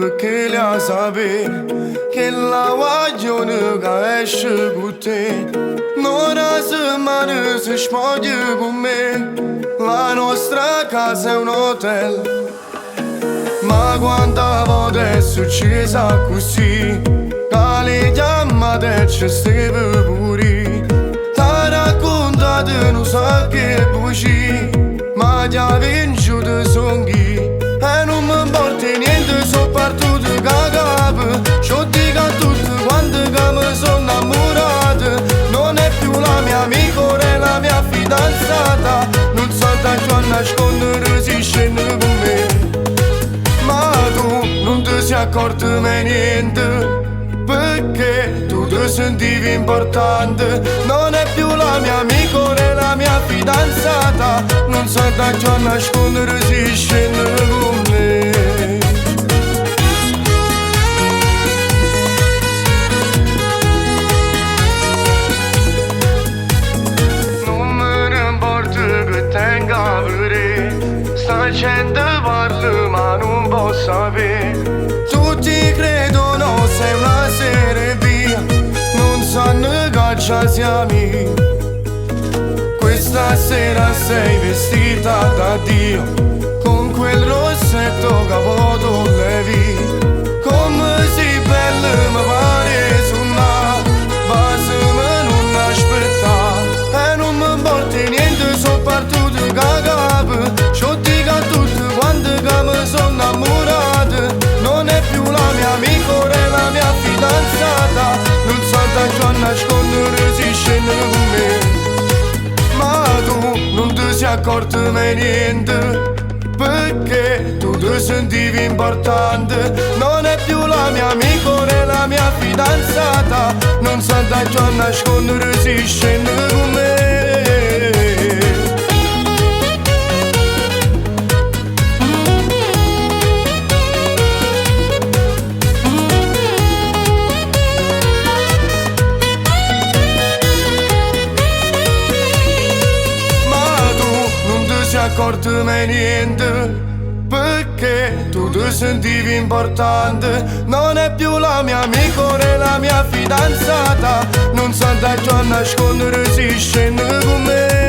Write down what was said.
perché la sapere che la guaglione che esce con te non ha settimana si spoglia con me. La nostra casa è un hotel, ma quanta volte è successa così che le chiamate ci steve pure. T'ha raccontato non so che bugie, ma ti ha vinto son chi. E non mi importa niente, sono partito da capo. C'ho dico a tutti quanto che mi sono innamorato. Non è più la mia amica, è la mia fidanzata. Non so da ciò a nascondere si scende con me. Ma tu non ti sei accorto mai niente, perché tu ti sentivi importante. Non è più la mia amica, è la mia fidanzata. Non so da ciò a nascondere si scende con me. Non me ne importa che tenga per te, sta gente parla ma non posso sapere. Tutti credono sei una serie via, non sanno che già siamo. Questa sera sei vestita da Dio, con quel rossetto che vuoto levi. Come sei bella mi pare su una base ma non aspetta. E non mi importa niente, sono partito da capo. C'ho dico a tutti quanto che mi sono innamorato. Non è più la mia amica, è la mia fidanzata. Non so da ciò a nascondere si scende con me. Ma tu non ti sei accorto mai niente, perché tu ti sentivi importante. Non è più la mia amica, è la mia fidanzata. Non so da ciò a nascondere si scende con me. Accorto mai niente, perché tu ti sentivi importante. Non è più la mia amica, è la mia fidanzata. Non so da ciò a nascondere si scende con me.